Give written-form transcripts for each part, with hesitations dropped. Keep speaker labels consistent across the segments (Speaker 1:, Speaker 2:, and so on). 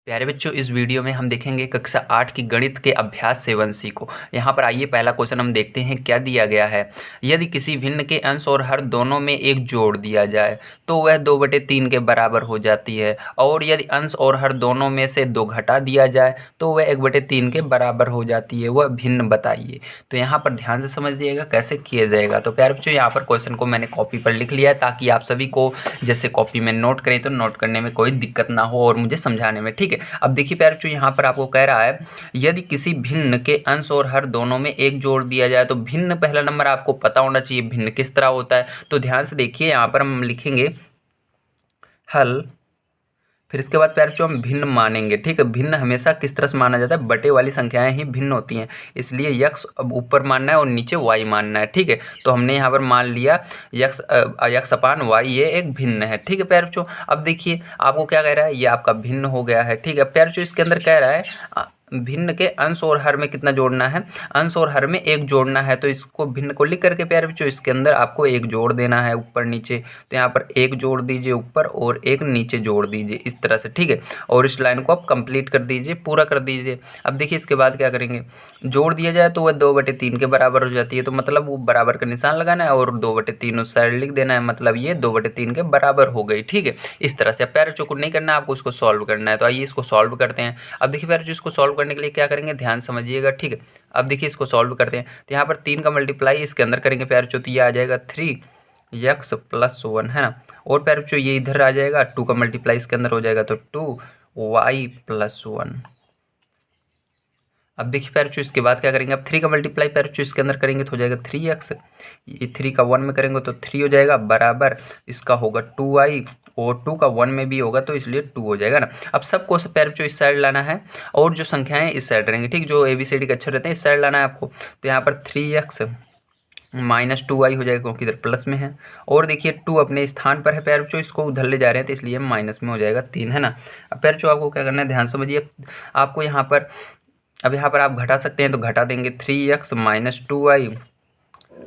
Speaker 1: प्यारे बच्चों, इस वीडियो में हम देखेंगे कक्षा 8 की गणित के अभ्यास 7C को। यहाँ पर आइए पहला क्वेश्चन हम देखते हैं क्या दिया गया है। यदि किसी भिन्न के अंश और हर दोनों में एक जोड़ दिया जाए तो वह 2/3 के बराबर हो जाती है, और यदि अंश और हर दोनों में से 2 घटा दिया जाए तो वह 1/3 के बराबर हो जाती है। वह भिन्न बताइए। तो यहाँ पर ध्यान से समझिएगा कैसे किया जाएगा। तो प्यारे बच्चों, यहाँ पर क्वेश्चन को मैंने कॉपी पर लिख लिया है ताकि आप सभी को जैसे कॉपी में नोट करें तो नोट करने में कोई दिक्कत ना हो और मुझे समझाने में। ठीक है, अब देखिए प्यारे बच्चों, यहाँ पर आपको कह रहा है यदि किसी भिन्न के अंश और हर दोनों में एक जोड़ दिया जाए तो भिन्न, पहला नंबर आपको पता होना चाहिए भिन्न किस तरह होता है। तो ध्यान से देखिए, यहाँ पर हम लिखेंगे हल, फिर इसके बाद प्यारे बच्चों हम भिन्न मानेंगे। ठीक है, भिन्न हमेशा किस तरह से माना जाता है, बटे वाली संख्याएं ही भिन्न होती हैं, इसलिए यक्स अब ऊपर मानना है और नीचे वाई मानना है। ठीक है, तो हमने यहाँ पर मान लिया यक्स अपान वाई ये एक भिन्न है। ठीक है प्यारे बच्चों, अब देखिए आपको क्या कह रहा है, ये आपका भिन्न हो गया है। ठीक है प्यारे बच्चों, इसके अंदर कह रहा है भिन्न के अंश और हर में कितना जोड़ना है, अंश और हर में एक जोड़ना है। तो इसको भिन्न को लिख करके प्यारे बच्चों इसके अंदर आपको एक जोड़ देना है ऊपर नीचे। तो यहाँ पर एक जोड़ दीजिए ऊपर और एक नीचे जोड़ दीजिए इस तरह से। ठीक है, और इस लाइन को आप कंप्लीट कर दीजिए, पूरा कर दीजिए। अब देखिए इसके बाद क्या करेंगे, जोड़ दिया जाए तो वह 2/3 के बराबर हो जाती है। तो मतलब वो बराबर का निशान लगाना है और 2/3 उस साइड लिख देना है, मतलब ये 2/3 के बराबर हो गई। ठीक है, इस तरह से। प्यारे बच्चों को नहीं करना है, आपको इसको सॉल्व करना है। तो आइए इसको सॉल्व करते हैं। अब देखिए प्यारे बच्चों, इसको सॉल्व करने के लिए क्या करेंगे, ध्यान समझिएगा। ठीक है, अब देखिए इसको सॉल्व करते हैं। तो यहाँ पर 3 का मल्टीप्लाई इसके अंदर करेंगे प्यारे बच्चों, तो ये आ जाएगा 3x + 1, है ना। और प्यारे बच्चों ये इधर आ जाएगा, 2 का मल्टीप्लाई इसके अंदर हो जाएगा तो 2y + 1। अब देखिए प्यारे बच्चों इसके बाद क्या करेंगे, अब 3 का मल्टीप्लाई प्यारे बच्चों इसके अंदर करेंगे तो हो जाएगा 3x, ये 3 का 1 में करेंगे तो 3 हो जाएगा, बराबर इसका होगा 2y, और 2 का 1 में भी होगा तो इसलिए 2 हो जाएगा ना। अब सबको प्यारे बच्चों इस साइड लाना है और जो संख्याएं इस साइड रहेंगी। ठीक, जो ABCD के अक्षर रहते हैं इस साइड लाना है आपको। तो यहाँ पर 3x - 2y हो जाएगा क्योंकि इधर प्लस में है, और देखिए 2 अपने स्थान पर है प्यारे बच्चों, इसको उधर ले जा रहे हैं तो इसलिए माइनस में हो जाएगा 3, है ना। अब प्यारे बच्चों आपको क्या करना है, ध्यान समझिए। आपको यहाँ पर, अब यहाँ पर आप घटा सकते हैं तो घटा देंगे 3x - 2y।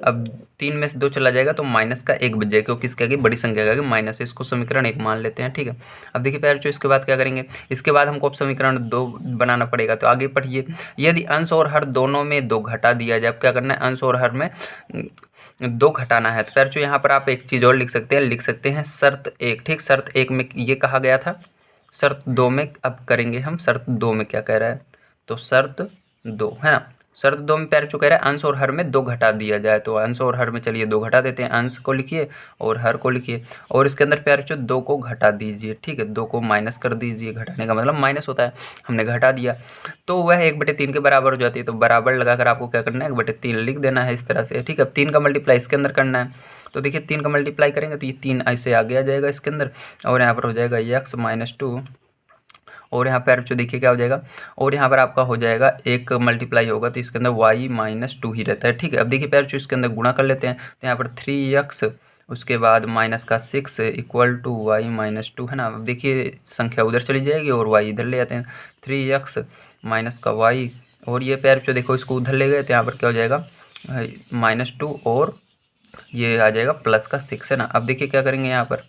Speaker 1: अब 3 में से 2 चला जाएगा तो माइनस का 1 बच जाएगा, क्योंकि इसके आगे बड़ी संख्या आएगी माइनस, इसको समीकरण 1 मान लेते हैं। ठीक है, अब देखिए प्यारे बच्चों इसके बाद क्या करेंगे, इसके बाद हमको अब समीकरण 2 बनाना पड़ेगा। तो आगे पढ़िए, यदि अंश और हर दोनों में 2 घटा दिया जाए, अब क्या करना है, अंश और हर में 2 घटाना है। तो प्यारे बच्चों यहाँ पर आप एक चीज़ और लिख सकते हैं शर्त 1। ठीक, शर्त 1 में ये कहा गया था, शर्त 2 में अब करेंगे हम शर्त 2 में क्या कह रहा है, तो शर्त 2, है ना। शर्त 2 में प्यारे बच्चों कह रहा है अंश और हर में 2 घटा दिया जाए। तो अंश और हर में चलिए 2 घटा देते हैं, अंश को लिखिए और हर को लिखिए, और इसके अंदर प्यारे बच्चों 2 को घटा दीजिए। ठीक है, 2 को माइनस कर दीजिए, घटाने का मतलब माइनस होता है, हमने घटा दिया तो वह 1/3 के बराबर हो जाती है। तो बराबर लगाकर आपको क्या करना है, 1/3 लिख देना है इस तरह से। ठीक है, 3 का मल्टीप्लाई इसके अंदर करना है। तो देखिए 3 का मल्टीप्लाई करेंगे तो ये 3 ऐसे आगे आ जाएगा इसके अंदर, और यहाँ पर हो जाएगा x - 2, और यहाँ पर बच्चों देखिए क्या हो जाएगा, और यहाँ पर आपका हो जाएगा 1 मल्टीप्लाई होगा तो इसके अंदर y - 2 ही रहता है। ठीक है, अब देखिए प्यारे बच्चों इसके अंदर गुणा कर लेते हैं। तो यहाँ पर 3x, उसके बाद माइनस का 6 = y - 2, है ना। अब देखिए संख्या उधर चली जाएगी और y इधर ले आते हैं, 3x माइनस का y, और ये प्यारे बच्चों देखो इसको उधर ले गए तो यहाँ पर क्या हो जाएगा, -2, और ये आ जाएगा प्लस का 6, है ना। अब देखिए क्या करेंगे यहाँ पर,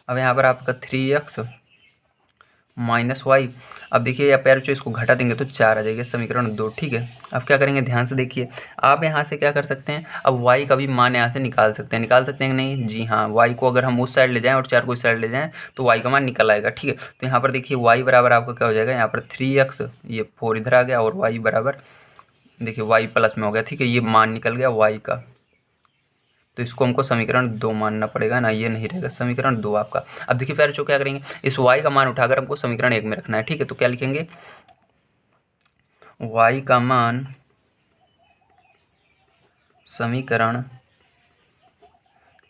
Speaker 1: अब यहाँ पर आपका 3x -y, अब देखिए या पैर इसको घटा देंगे तो 4 आ जाएगा, समीकरण 2। ठीक है, अब क्या करेंगे, ध्यान से देखिए। आप यहाँ से क्या कर सकते हैं, अब y का भी मान यहाँ से निकाल सकते हैं कि नहीं, जी हाँ, y को अगर हम उस साइड ले जाएं और 4 को इस साइड ले जाएं तो y का मान निकल आएगा। ठीक है, तो यहाँ पर देखिए y बराबर आपका क्या हो जाएगा, यहाँ पर 3x, ये 4 इधर आ गया, और y बराबर देखिए y प्लस में हो गया। ठीक है, ये मान निकल गया y का, तो इसको हमको समीकरण 2 मानना पड़ेगा ना, ये नहीं रहेगा, समीकरण 2 आपका। अब देखिए प्यारे बच्चों क्या करेंगे, इस y का मान उठाकर हमको समीकरण 1 में रखना है। ठीक है, तो क्या लिखेंगे, y का मान समीकरण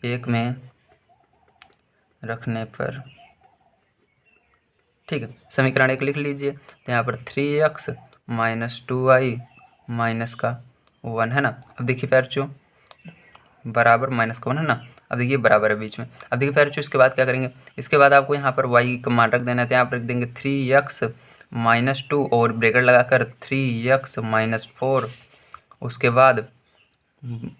Speaker 1: 1 में रखने पर, ठीक है, समीकरण 1 लिख लीजिए। तो यहाँ पर 3x - 2y माइनस का 1, है ना। अब देखिए प्यारे बच्चों बराबर माइनस का 1, है ना। अब देखिए बराबर है बीच में। अब देखिए प्यारे बच्चों इसके बाद क्या करेंगे, इसके बाद आपको यहाँ पर y का मान रख देना है। तो यहाँ पर रख देंगे 3x - 2 और ब्रैकेट लगाकर 3x - 4, उसके बाद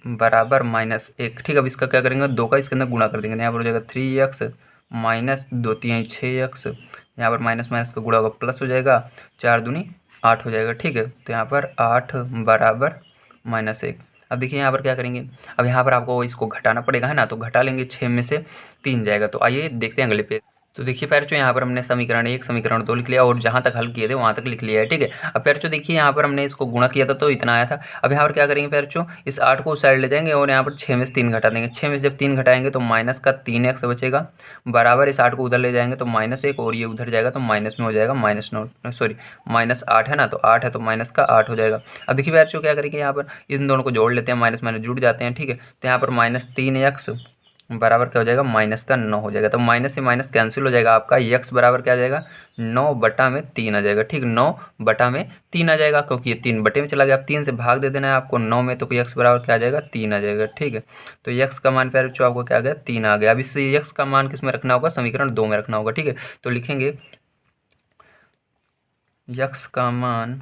Speaker 1: बराबर -1। ठीक है, अब इसका क्या करेंगे, 2 का इसके अंदर गुणा कर देंगे। तो यहाँ पर हो जाएगा 3x माइनस 2 3 6 एक्स, यहाँ पर माइनस माइनस का गुणा होगा प्लस हो जाएगा, 4 दूनी 8 हो जाएगा। ठीक है, तो यहाँ पर 8 बराबर -1। अब देखिए यहाँ पर क्या करेंगे, अब यहाँ पर आपको इसको घटाना पड़ेगा है ना, तो घटा लेंगे, 6 में से 3 जाएगा। तो आइए देखते हैं अगले पेज। तो देखिए प्यारे बच्चों, यहाँ पर हमने समीकरण 1 समीकरण 2 लिख लिया और जहाँ तक हल किए थे वहाँ तक लिख लिया है। ठीक है, अब प्यारे बच्चों देखिए यहाँ पर हमने इसको गुणा किया था तो इतना आया था। अब यहाँ पर क्या करेंगे प्यारे बच्चों, इस 8 को उस साइड ले जाएंगे और यहाँ पर 6 में से 3 घटा देंगे। 6 में से जब 3 घटाएंगे तो माइनस का 3x बचेगा, बराबर इस 8 को उधर ले जाएंगे तो -1 और ये उधर जाएगा तो माइनस में हो जाएगा, -8 है ना, तो 8 है तो माइनस का 8 हो जाएगा। अब देखिए प्यारे बच्चों क्या करेंगे, यहाँ पर इन दोनों को जोड़ लेते हैं, माइनस माइनस जुड़ जाते हैं। ठीक है, तो यहाँ पर -3x बराबर क्या हो जाएगा, माइनस का 9 हो जाएगा। तो माइनस से माइनस कैंसिल हो जाएगा, आपका x बराबर क्या आ जाएगा, 9/3 आ जाएगा। ठीक, 9/3 आ जाएगा, क्योंकि ये 3 बटे में चला गया। अब 3 से भाग दे देना है आपको 9 में, तो x बराबर क्या आ जाएगा, 3 आ जाएगा। ठीक है, तो x का मान प्यारे बच्चों आपको क्या आ गया, 3 आ गया। अब इस x का मान किस में रखना होगा, समीकरण 2 में रखना होगा। ठीक है, तो लिखेंगे x का मान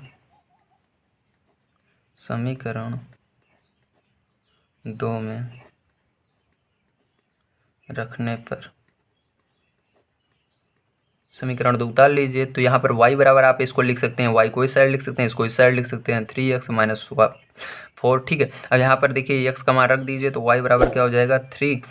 Speaker 1: समीकरण 2 में रखने पर समीकरण 2 उतार लीजिए। तो यहाँ पर y बराबर आप इसको लिख सकते हैं, y को इस साइड लिख सकते हैं, इसको इस साइड लिख सकते हैं, 3x माइनस 4। ठीक है, अब यहाँ पर देखिए x का मान रख दीजिए, तो y बराबर क्या हो जाएगा, 3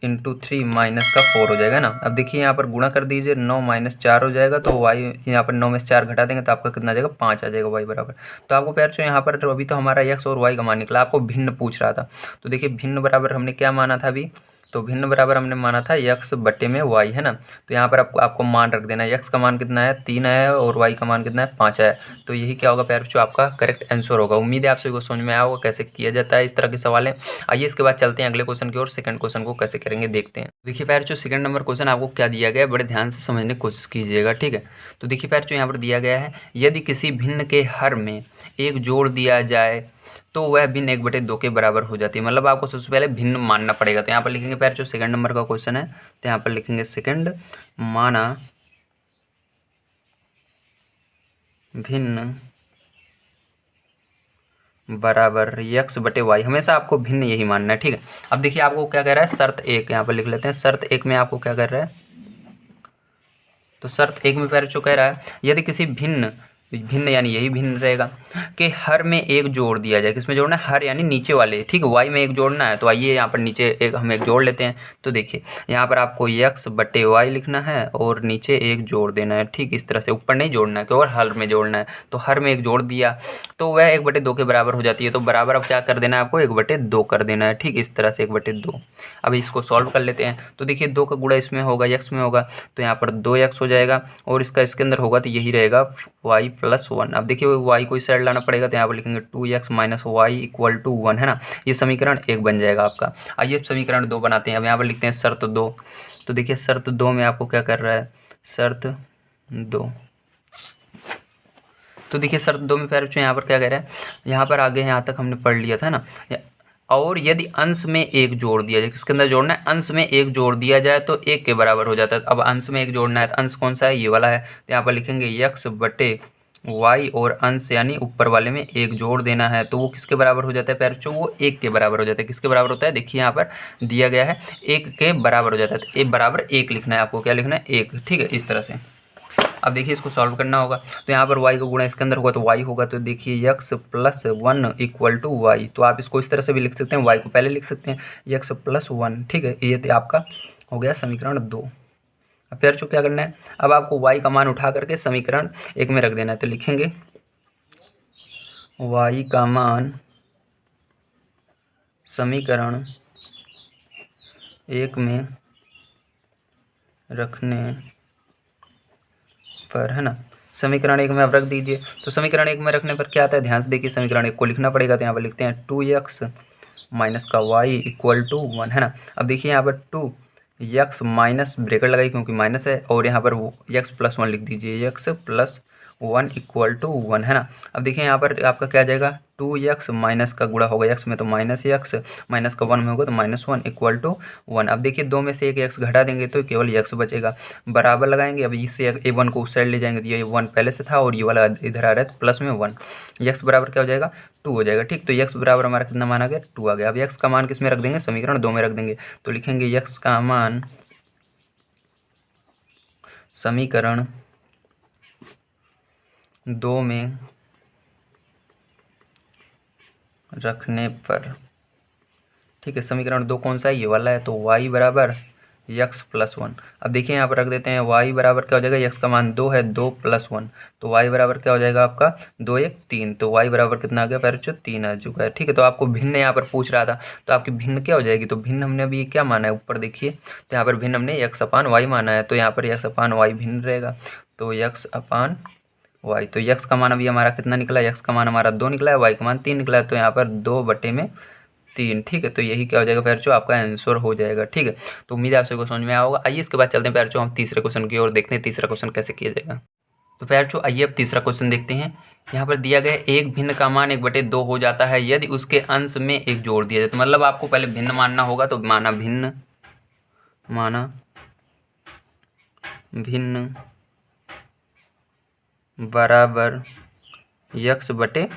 Speaker 1: × 3 माइनस का 4 हो जाएगा ना। अब देखिए यहाँ पर गुणा कर दीजिए, 9 - 4 हो जाएगा, तो y यहाँ पर 9 में से 4 घटा देंगे तो आपका कितना आ जाएगा, 5 आ जाएगा y बराबर। तो आपको प्यारे बच्चों यहाँ पर अभी तो हमारा x और y का मान निकला, आपको भिन्न पूछ रहा था। तो देखिए भिन्न बराबर हमने क्या माना था अभी, तो भिन्न बराबर हमने माना था x बटे में y है ना। तो यहाँ पर आपको मान रख देना है, x का मान कितना है, 3 है और y का मान कितना है, 5 है। तो यही क्या होगा प्यारे बच्चों, आपका करेक्ट आंसर होगा। उम्मीद है आप सभी को समझ में आया होगा कैसे किया जाता है इस तरह के सवाल है। आइए इसके बाद चलते हैं अगले क्वेश्चन की ओर, सेकंड क्वेश्चन को कैसे करेंगे देखते हैं। देखिए प्यारे बच्चों, सेकंड नंबर क्वेश्चन आपको क्या दिया गया है, बड़े ध्यान से समझने की कोशिश कीजिएगा। ठीक है, तो देखिए प्यारे बच्चों यहाँ पर दिया गया है, यदि किसी भिन्न के हर में एक जोड़ दिया जाए तो वह भिन्न 1/2 के बराबर हो जाती है। मतलब आपको सबसे पहले भिन्न मानना पड़ेगा। तो यहाँ पर लिखेंगे प्यारे जो सेकंड नंबर का क्वेश्चन है, तो यहाँ पर लिखेंगे सेकंड, माना भिन्न बराबर x/y। हमेशा आपको भिन्न यही मानना है। ठीक है, अब देखिए आपको क्या कह रहा है, शर्त 1 यहाँ पर लिख लेते हैं। शर्त 1 में आपको क्या कर रहा है, तो शर्त 1 में प्यारे जो कह रहा है, यदि किसी भिन्न यानी यही भिन्न रहेगा कि हर में एक जोड़ दिया जाए। किसमें जोड़ना है, हर यानी नीचे वाले। ठीक है, y में एक जोड़ना है, तो आइए यहाँ पर नीचे एक हम एक जोड़ लेते हैं। तो देखिए यहाँ पर आपको x/y लिखना है और नीचे एक जोड़ देना है। ठीक, इस तरह से ऊपर नहीं जोड़ना है, केवल हर में जोड़ना है। तो हर में एक जोड़ दिया तो वह 1/2 के बराबर हो जाती है। तो बराबर अब क्या कर देना है, आपको 1/2 कर देना है। ठीक, इस तरह से 1/2। अब इसको सॉल्व कर लेते हैं। तो देखिए 2 का गुणा इसमें होगा, x में होगा, तो यहाँ पर 2x हो जाएगा और इसका इसके अंदर होगा तो यही रहेगा y+1। अब देखिए y को इस साइड लाना पड़ेगा, तो यहाँ पर लिखेंगे 2x - y = 1 है ना। ये समीकरण 1 बन जाएगा आपका। आइए अब समीकरण 2 बनाते हैं। अब यहाँ पर लिखते हैं शर्त 2। तो देखिए शर्त 2 में आपको क्या कर रहा है, शर्त 2। तो देखिए शर्त 2 में प्यारे बच्चों यहाँ पर क्या कह रहा है, यहाँ पर आगे यहाँ तक हमने पढ़ लिया था ना। और यदि अंश में एक जोड़ दिया जाए, किसके अंदर जोड़ना है, अंश में एक जोड़ दिया जाए तो 1 के बराबर हो जाता है। अब अंश में एक जोड़ना है, तो अंश कौन सा है, ये वाला है। तो यहाँ पर लिखेंगे x/y और अंश यानी ऊपर वाले में एक जोड़ देना है, तो वो किसके बराबर हो जाता है प्यारे बच्चों, वो 1 के बराबर हो जाता है। किसके बराबर होता है, देखिए यहाँ पर दिया गया है 1 के बराबर हो जाता है। तो बराबर 1 लिखना है आपको, क्या लिखना है, 1। ठीक है, इस तरह से। अब देखिए इसको सॉल्व करना होगा, तो यहाँ पर y का गुणा इसके अंदर होगा तो y होगा। तो देखिए x+1 = y। तो आप इसको इस तरह से भी लिख सकते हैं, y को पहले लिख सकते हैं x+1। ठीक है, ये तो आपका हो गया समीकरण 2। अब फिर जो क्या करना है, अब आपको y का मान उठा करके समीकरण 1 में रख देना है। तो लिखेंगे y का मान समीकरण 1 में रखने पर, है ना। समीकरण 1 में आप रख दीजिए। तो समीकरण 1 में रखने पर क्या आता है, ध्यान से देखिए, समीकरण 1 को लिखना पड़ेगा। तो यहाँ पर लिखते हैं 2x - y = 1 है ना। अब देखिए यहाँ पर 2x माइनस ब्रेकेट लगाई क्योंकि माइनस है, और यहाँ पर x+1 लिख दीजिए, x+1 = 1 है ना। अब देखिए यहाँ पर आपका क्या आ जाएगा, 2x माइनस का गुणा होगा x में तो -x, माइनस का 1 में होगा तो -1 = 1। अब देखिए 2 में से एक x घटा देंगे तो केवल x बचेगा, बराबर लगाएंगे। अब इससे a1 को उस साइड ले जाएंगे तो ये 1 पहले से था और ये वाला इधर आ रहा है तो प्लस में 1, x बराबर क्या हो जाएगा, 2 हो जाएगा। ठीक, तो x बराबर हमारा कितना मान आ गया, 2 आ गया। अब x का मान किस में रख देंगे, समीकरण 2 में रख देंगे। तो लिखेंगे x का मान समीकरण 2 में रखने पर, ठीक है, समीकरण 2 कौन सा है, ये वाला है। तो y बराबर यक्स प्लस 1। अब देखिए यहाँ पर रख देते हैं y बराबर क्या हो जाएगा, यक्स का मान 2 है, 2 प्लस 1, तो y बराबर क्या हो जाएगा आपका 2 1 3, तो y बराबर कितना आ गया फिर 3 आ चुका है। ठीक है, तो आपको भिन्न यहाँ पर पूछ रहा था, तो आपकी भिन्न क्या हो जाएगी, तो भिन्न हमने अभी क्या माना है ऊपर देखिए, तो यहाँ पर भिन्न हमने यक्स अपान वाई माना है, तो यहाँ पर यक्स अपान वाई भिन्न रहेगा, तो यक्स अपान वाई। तो यक्स का मान अभी हमारा कितना निकला, यक्स का मान हमारा 2 निकला है, वाई का मान 3 निकला है, तो यहाँ पर 2/3। ठीक है, तो यही क्या हो जाएगा पैरचो, आपका आंसर हो जाएगा। ठीक है, तो उम्मीद है आप सभी को समझ में आया होगा। आइए इसके बाद चलते हैं पैरचो हम तीसरे क्वेश्चन की ओर, देखते हैं तीसरा क्वेश्चन कैसे किया जाएगा। तो पैरचो आइए अब तीसरा क्वेश्चन देखते हैं। यहाँ पर दिया गया एक भिन्न का मान 1/2 हो जाता है यदि उसके अंश में एक जोड़ दिया जाए। तो मतलब आपको पहले भिन्न मानना होगा, तो माना भिन्न बराबर यक्स बटे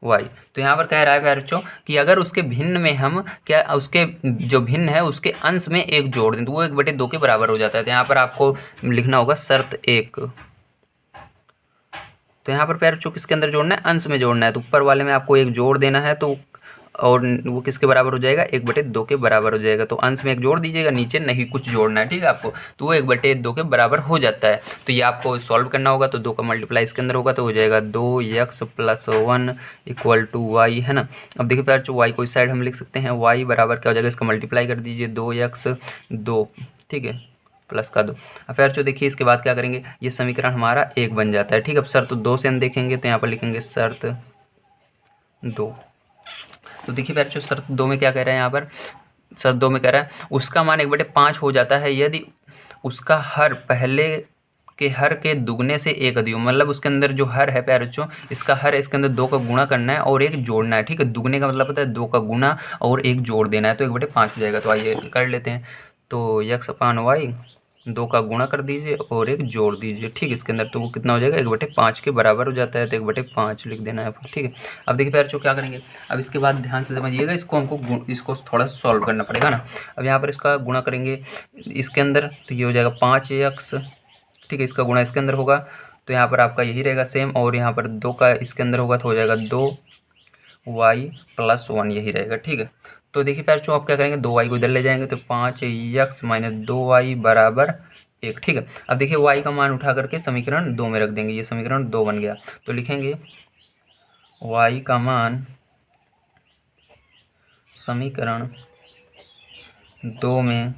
Speaker 1: वाई। तो यहाँ पर कह रहा है बच्चों कि अगर उसके भिन्न में हम क्या, उसके जो भिन्न है उसके अंश में एक जोड़ दें तो वो 1/2 के बराबर हो जाता है। तो यहाँ पर आपको लिखना होगा शर्त 1। तो यहाँ पर बच्चों किसके अंदर जोड़ना है, अंश में जोड़ना है, तो ऊपर वाले में आपको एक जोड़ देना है, तो और वो किसके बराबर हो जाएगा, 1/2 के बराबर हो जाएगा। तो अंश में एक जोड़ दीजिएगा, नीचे नहीं कुछ जोड़ना है, ठीक है आपको, तो वो 1/2 के बराबर हो जाता है। तो ये आपको सॉल्व करना होगा, तो 2 का मल्टीप्लाई इसके अंदर होगा तो हो जाएगा 2x + 1 = y, है ना। अब देखिए फिर जो y को इस साइड हम लिख सकते हैं, y बराबर क्या हो जाएगा, इसका मल्टीप्लाई कर दीजिए 2x 2, ठीक है, प्लस का 2। अब फिर जो देखिए इसके बाद क्या करेंगे, ये समीकरण हमारा 1 बन जाता है। ठीक है, अब शर्त 2 से हम देखेंगे, तो यहाँ पर लिखेंगे शर्त 2। तो देखिए बच्चों शर्त 2 में क्या कह रहा है, यहाँ पर शर्त 2 में कह रहा है उसका मान 1/5 हो जाता है यदि उसका हर पहले के हर के दुगने से एक अधिक, मतलब उसके अंदर जो हर है प्यारे बच्चों, इसका हर है, इसके अंदर 2 का गुणा करना है और 1 जोड़ना है। ठीक है, दुगने का मतलब होता है 2 का गुणा और 1 जोड़ देना है, तो 1/5 हो जाएगा। तो आइए कर लेते हैं, तो x/y 2 का गुणा कर दीजिए और 1 जोड़ दीजिए। ठीक है, इसके अंदर तो वो कितना हो जाएगा, 1/5 के बराबर हो जाता है, तो 1/5 लिख देना है आपको। ठीक है, अब देखिए प्यारे बच्चों क्या करेंगे, अब इसके बाद ध्यान से समझिएगा, इसको हमको इसको थोड़ा सा सॉल्व करना पड़ेगा ना। अब यहाँ पर इसका गुणा करेंगे इसके अंदर, तो ये हो जाएगा 5x, ठीक है, इसका गुणा इसके अंदर होगा, तो यहाँ पर आपका यही रहेगा सेम, और यहाँ पर 2 का इसके अंदर होगा तो हो जाएगा 2y + 1, यही रहेगा। ठीक है, तो देखिए प्यारे बच्चों आप क्या करेंगे, 2y को इधर ले जाएंगे, तो 5x - 2y = 1। ठीक है, अब देखिए y का मान उठा करके समीकरण 2 में रख देंगे, ये समीकरण 2 बन गया। तो लिखेंगे y का मान समीकरण 2 में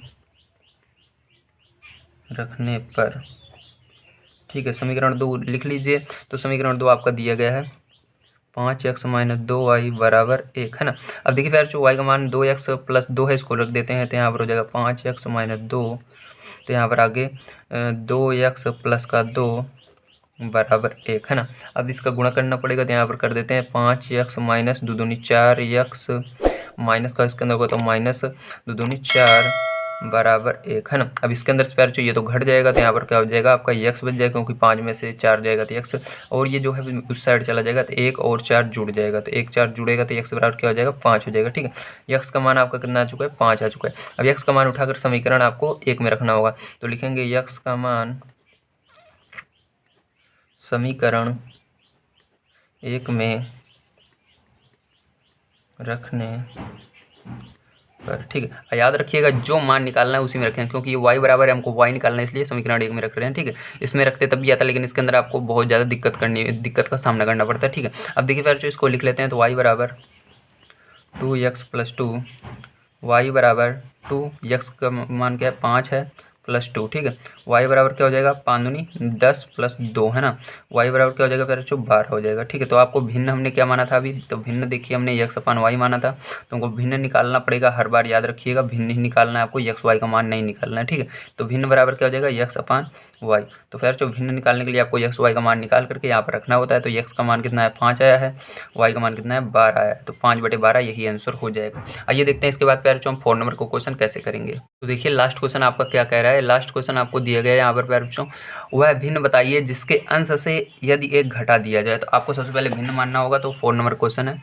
Speaker 1: रखने पर, ठीक है, समीकरण 2 लिख लीजिए। तो समीकरण 2 आपका दिया गया है 5x - 2y = 1, है ना। अब देखिए फिर जो y का मान 2x + 2 है, इसको रख देते हैं, तो यहाँ पर हो जाएगा 5x - 2, तो यहाँ पर आगे 2x + का 2 = 1, है ना। अब इसका गुणा करना पड़ेगा, तो यहाँ पर कर देते हैं 5x - 2 दूनी 4x माइनस का इसके अंदर होगा, तो -2 दूनी 4 = 1, है ना। अब इसके अंदर स्पेयर चाहिए तो घट जाएगा, तो यहाँ पर क्या हो जाएगा आपका x बच जाएगा, क्योंकि 5 में से 4 जाएगा तो x, और ये जो है उस साइड चला जाएगा, तो 1 और 4 जुड़ जाएगा, तो 1 4 जुड़ेगा तो x बराबर क्या हो जाएगा, 5 हो जाएगा। ठीक है, x का मान आपका कितना आ चुका है, 5 आ चुका है। अब x का मान उठाकर समीकरण आपको 1 में रखना होगा, तो लिखेंगे x का मान समीकरण 1 में रखने पर, ठीक है, याद रखिएगा जो मान निकालना है उसी में रखें, क्योंकि ये y बराबर है, हमको y निकालना है, इसलिए समीकरण 1 में रख रहे हैं। ठीक है, इसमें रखते तब भी आता, लेकिन इसके अंदर आपको बहुत ज़्यादा दिक्कत का सामना करना पड़ता है। ठीक है, अब देखिए फिर जो इसको लिख लेते हैं, तो y बराबर 2x + 2, y बराबर 2, x का मान क्या है 5 है +2, ठीक है, y बराबर क्या हो जाएगा 5 दूनी 10 + 2, है ना, y बराबर क्या हो जाएगा फिर जो 12 हो जाएगा। ठीक है, तो आपको भिन्न हमने क्या माना था अभी, तो भिन्न देखिए हमने x/y माना था, तो हमको भिन्न निकालना पड़ेगा, हर बार याद रखिएगा भिन्न ही निकालना है आपको, x y का मान नहीं निकालना है। ठीक है, तो भिन्न बराबर क्या हो जाएगा x/y, तो फिर जो भिन्न निकालने के लिए आपको x y का मान निकाल करके यहाँ पर रखना होता है। तो x का मान कितना है 5 आया है, y का मान कितना है 12 आया है, तो 5/12 यही आंसर हो जाएगा। आइए देखते हैं इसके बाद प्यारे बच्चों हम 4 नंबर को क्वेश्चन कैसे करेंगे। तो देखिए लास्ट क्वेश्चन आपका क्या कह रहा है, लास्ट क्वेश्चन आपको दिया गया है यहाँ पर प्यारे बच्चों, वह भिन्न बताइए जिसके अंश से यदि एक घटा दिया जाए। तो आपको सबसे पहले भिन्न मानना होगा, तो 4 नंबर क्वेश्चन है,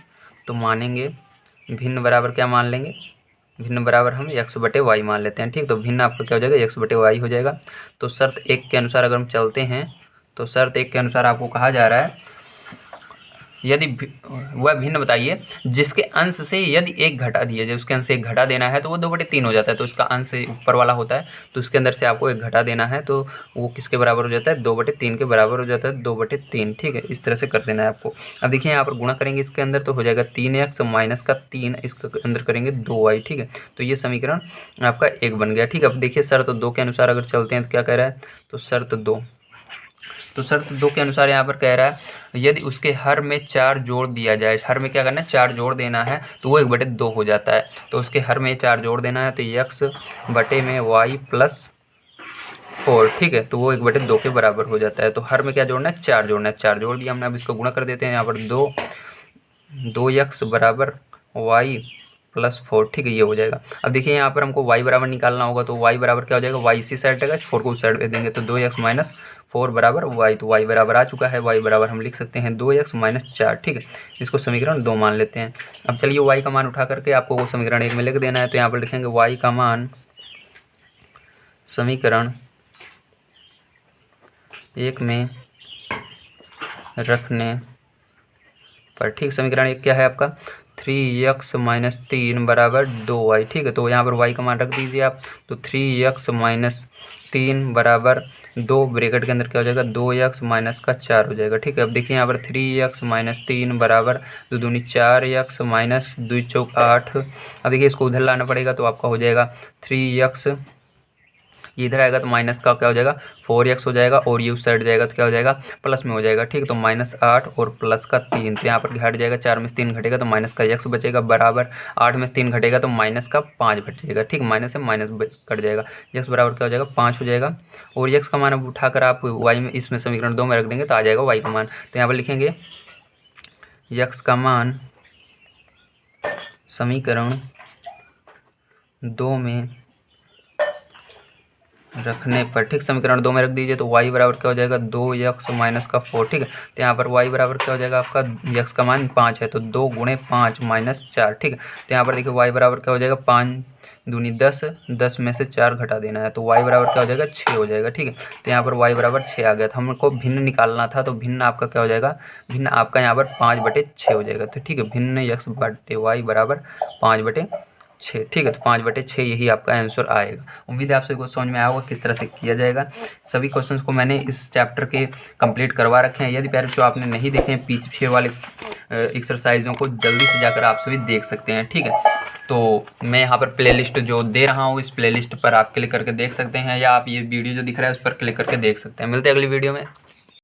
Speaker 1: तो मानेंगे भिन्न बराबर क्या मान लेंगे भिन्न बराबर हम x बटे वाई मान लेते हैं। ठीक, तो भिन्न आपका क्या हो जाएगा, x बटे वाई हो जाएगा। तो शर्त 1 के अनुसार अगर हम चलते हैं तो शर्त 1 के अनुसार आपको कहा जा रहा है यदि वह भिन्न बताइए जिसके अंश से यदि 1 घटा दिया जाए, उसके अंश से 1 घटा देना है तो वो 2/3 हो जाता है। तो इसका अंश ऊपर वाला होता है, तो इसके अंदर से आपको 1 घटा देना है तो वो किसके बराबर हो जाता है, 2/3 के बराबर हो जाता है, 2/3। ठीक है, इस तरह से कर देना है आपको। अब देखिए यहाँ पर गुणा करेंगे इसके अंदर तो हो जाएगा 3x माइनस का 3, इसके अंदर करेंगे 2y। ठीक है, तो ये समीकरण आपका 1 बन गया। ठीक है, अब देखिए शर्त 2 के अनुसार अगर चलते हैं तो क्या कह रहा है, तो शर्त 2 के अनुसार यहाँ पर कह रहा है यदि उसके हर में 4 जोड़ दिया जाए, हर में क्या करना है, 4 जोड़ देना है तो वो 1/2 हो जाता है। तो उसके हर में 4 जोड़ देना है तो x बटे में y प्लस 4। ठीक है, तो वो 1/2 के बराबर हो जाता है। तो हर में क्या जोड़ना है, 4 जोड़ना है, 4 जोड़ दिया हमने। अब इसको गुणा कर देते हैं, यहाँ पर 2x बराबर y प्लस 4। ठीक है, ये हो जाएगा। अब देखिए यहाँ पर हमको y बराबर निकालना होगा, तो y बराबर क्या हो जाएगा, y इसी साइड रहेगा, इस 4 को उस साइड पे देंगे तो 2x माइनस 4 बराबर y। तो y बराबर आ चुका है, y बराबर हम लिख सकते हैं 2x माइनस 4। ठीक है, इसको समीकरण 2 मान लेते हैं। अब चलिए y का मान उठा करके आपको वो समीकरण 1 में लिख देना है। तो यहाँ पर लिखेंगे y का मान समीकरण 1 में रखने पर, ठीक, समीकरण 1 क्या है आपका, 3x माइनस 3 बराबर 2y। ठीक है, तो यहाँ पर y का मान रख दीजिए आप, तो 3x माइनस 3 बराबर 2, ब्रैकेट के अंदर क्या हो जाएगा, 2x माइनस का 4 हो जाएगा। ठीक है, अब देखिए यहाँ पर 3x माइनस 3 बराबर 2 दूनी 4x माइनस 2 चौक 8। अब देखिए इसको उधर लाना पड़ेगा तो आपका हो जाएगा 3x, ये इधर आएगा तो माइनस का क्या हो जाएगा, 4x हो जाएगा, और ये उस साइड जाएगा तो क्या हो जाएगा, प्लस में हो जाएगा। ठीक, तो -8 और प्लस का 3, तो यहाँ पर घट जाएगा, 4 में से 3 घटेगा तो माइनस का x बचेगा, बराबर 8 में से 3 घटेगा तो माइनस का 5 बचेगा। ठीक, माइनस से माइनस कट जाएगा, x बराबर क्या हो जाएगा, 5 हो जाएगा। और x का मान अब उठाकर आप y में, इसमें समीकरण 2 में रख देंगे तो आ जाएगा y का मान। तो यहाँ पर लिखेंगे x का मान समीकरण 2 में रखने पर, ठीक, समीकरण 2 में रख दीजिए तो y बराबर क्या हो जाएगा, 2x माइनस का 4। ठीक है, तो यहाँ पर y बराबर क्या हो जाएगा आपका, x का मान 5 है तो 2 गुणे 5 माइनस 4। ठीक है, तो यहाँ पर देखिए y बराबर क्या हो जाएगा, 5 दूनी 10, 10 में से 4 घटा देना है तो y बराबर क्या हो जाएगा, 6 हो जाएगा। ठीक है, तो यहाँ पर y बराबर 6 आ गया। तो हमको भिन्न निकालना था, तो भिन्न आपका क्या हो जाएगा, भिन्न आपका यहाँ पर 5/6 हो जाएगा। तो ठीक है, भिन्न x बटे y बराबर 5/6। ठीक है, तो 5/6 यही आपका आंसर आएगा। उम्मीद है आप सभी को समझ में आया होगा किस तरह से किया जाएगा। सभी क्वेश्चंस को मैंने इस चैप्टर के कंप्लीट करवा रखे हैं। यदि प्यारे बच्चों आपने नहीं देखे हैं पीछे वाले एक्सरसाइजों को, जल्दी से जाकर आप सभी देख सकते हैं। ठीक है, तो मैं यहाँ पर प्लेलिस्ट जो दे रहा हूँ, इस प्लेलिस्ट पर आप क्लिक करके देख सकते हैं, या आप ये वीडियो जो दिख रहा है उस पर क्लिक करके देख सकते हैं। मिलते हैं अगली वीडियो में।